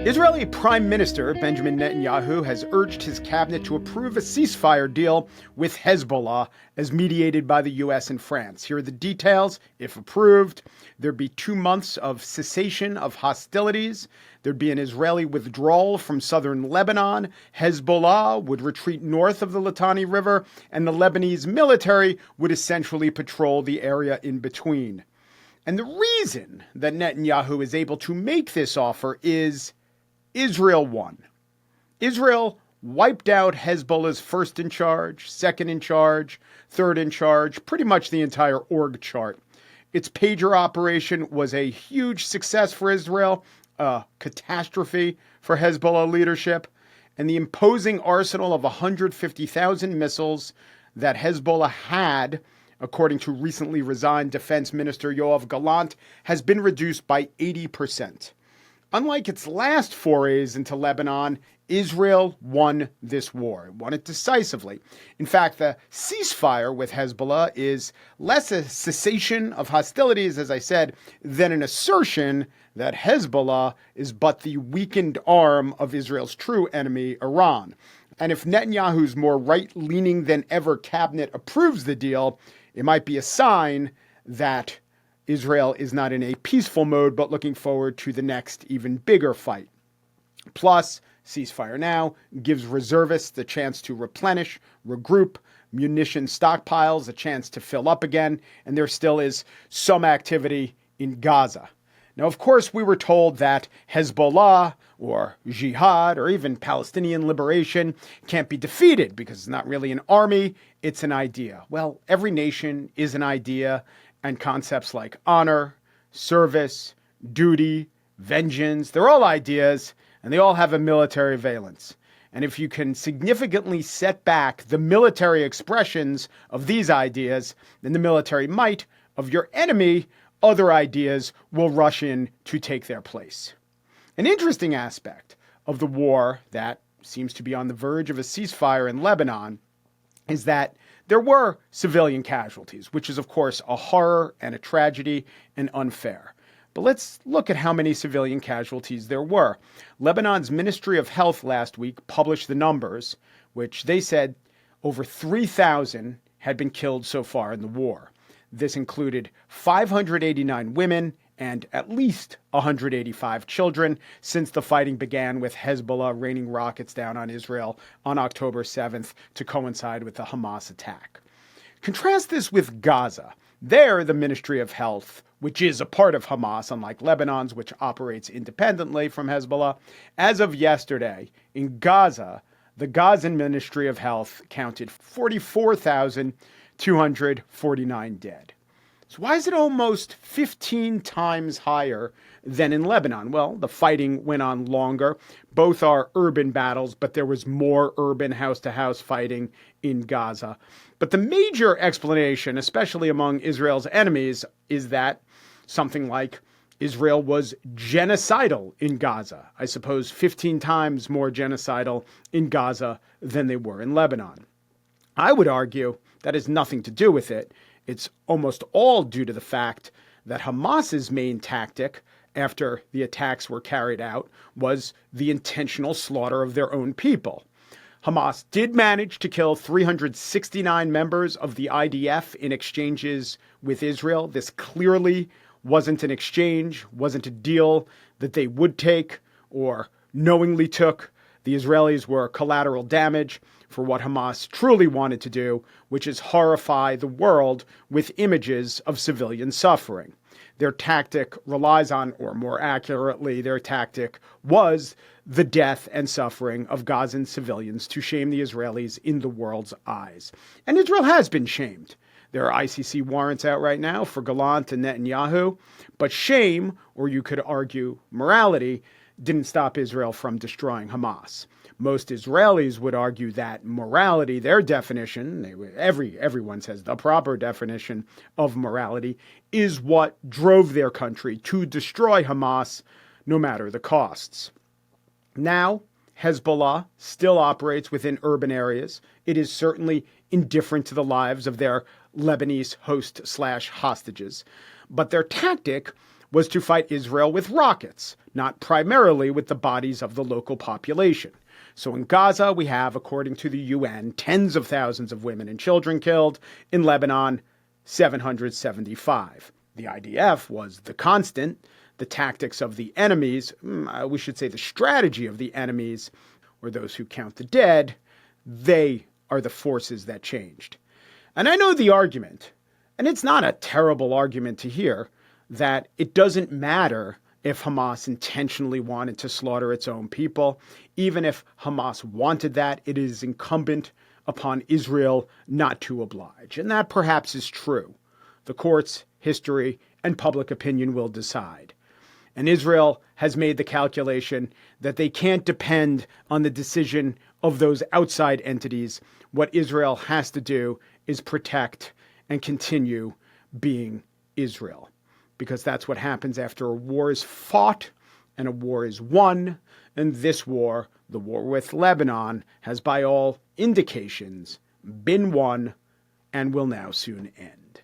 Israeli Prime Minister Benjamin Netanyahu has urged his cabinet to approve a ceasefire deal with Hezbollah as mediated by the U.S. and France. Here are the details. If approved, there'd be 2 months of cessation of hostilities. There'd be an Israeli withdrawal from southern Lebanon. Hezbollah would retreat north of the Litani River, and the Lebanese military would essentially patrol the area in between. And the reason that Netanyahu is able to make this offer is Israel won. Israel wiped out Hezbollah's first in charge, second in charge, third in charge, pretty much the entire org chart. Its pager operation was a huge success for Israel, a catastrophe for Hezbollah leadership, and the imposing arsenal of 150,000 missiles that Hezbollah had, according to recently resigned Defense Minister Yoav Gallant, has been reduced by 80%. Unlike its last forays into Lebanon, Israel won this war. It won it decisively. In fact, the ceasefire with Hezbollah is less a cessation of hostilities, as I said, than an assertion that Hezbollah is but the weakened arm of Israel's true enemy, Iran. And if Netanyahu's more right-leaning than ever cabinet approves the deal, it might be a sign that Israel is not in a peaceful mode, but looking forward to the next, even bigger fight. Plus, ceasefire now gives reservists the chance to replenish, regroup, munition stockpiles, a chance to fill up again, and there still is some activity in Gaza. Now, of course, we were told that Hezbollah or jihad or even Palestinian liberation can't be defeated because it's not really an army, it's an idea. Well, every nation is an idea. And concepts like honor, service, duty, vengeance, they're all ideas, and they all have a military valence. And if you can significantly set back the military expressions of these ideas, then the military might of your enemy, other ideas will rush in to take their place. An interesting aspect of the war that seems to be on the verge of a ceasefire in Lebanon is that there were civilian casualties, which is, of course, a horror and a tragedy and unfair. But let's look at how many civilian casualties there were. Lebanon's Ministry of Health last week published the numbers, which they said over 3,000 had been killed so far in the war. This included 589 women and at least 185 children since the fighting began, with Hezbollah raining rockets down on Israel on October 7th to coincide with the Hamas attack. Contrast this with Gaza. There, the Ministry of Health, which is a part of Hamas, unlike Lebanon's, which operates independently from Hezbollah, as of yesterday, in Gaza, the Gazan Ministry of Health counted 44,249 dead. So why is it almost 15 times higher than in Lebanon? Well, the fighting went on longer. Both are urban battles, but there was more urban house-to-house fighting in Gaza. But the major explanation, especially among Israel's enemies, is that something like Israel was genocidal in Gaza. I suppose 15 times more genocidal in Gaza than they were in Lebanon. I would argue that has nothing to do with it. It's almost all due to the fact that Hamas's main tactic after the attacks were carried out was the intentional slaughter of their own people. Hamas did manage to kill 369 members of the IDF in exchanges with Israel. This clearly wasn't an exchange, wasn't a deal that they would take or knowingly took. The Israelis were collateral damage for what Hamas truly wanted to do, which is horrify the world with images of civilian suffering. Their tactic relies on, or more accurately, their tactic was the death and suffering of Gazan civilians to shame the Israelis in the world's eyes. And Israel has been shamed. There are ICC warrants out right now for Gallant and Netanyahu, but shame, or you could argue morality, didn't stop Israel from destroying Hamas. Most Israelis would argue that morality, their definition, everyone says the proper definition of morality, is what drove their country to destroy Hamas, no matter the costs. Now, Hezbollah still operates within urban areas. It is certainly indifferent to the lives of their Lebanese host/hostages. But their tactic was to fight Israel with rockets, not primarily with the bodies of the local population. So in Gaza, we have, according to the UN, tens of thousands of women and children killed. In Lebanon, 775. The IDF was the constant. The tactics of the enemies, we should say the strategy of the enemies, or those who count the dead, they are the forces that changed. And I know the argument, and it's not a terrible argument to hear, that it doesn't matter if Hamas intentionally wanted to slaughter its own people. Even if Hamas wanted that, it is incumbent upon Israel not to oblige. And that perhaps is true. The courts, history, and public opinion will decide. And Israel has made the calculation that they can't depend on the decision of those outside entities. What Israel has to do is protect and continue being Israel, because that's what happens after a war is fought and a war is won. And this war, the war with Lebanon, has by all indications been won and will now soon end.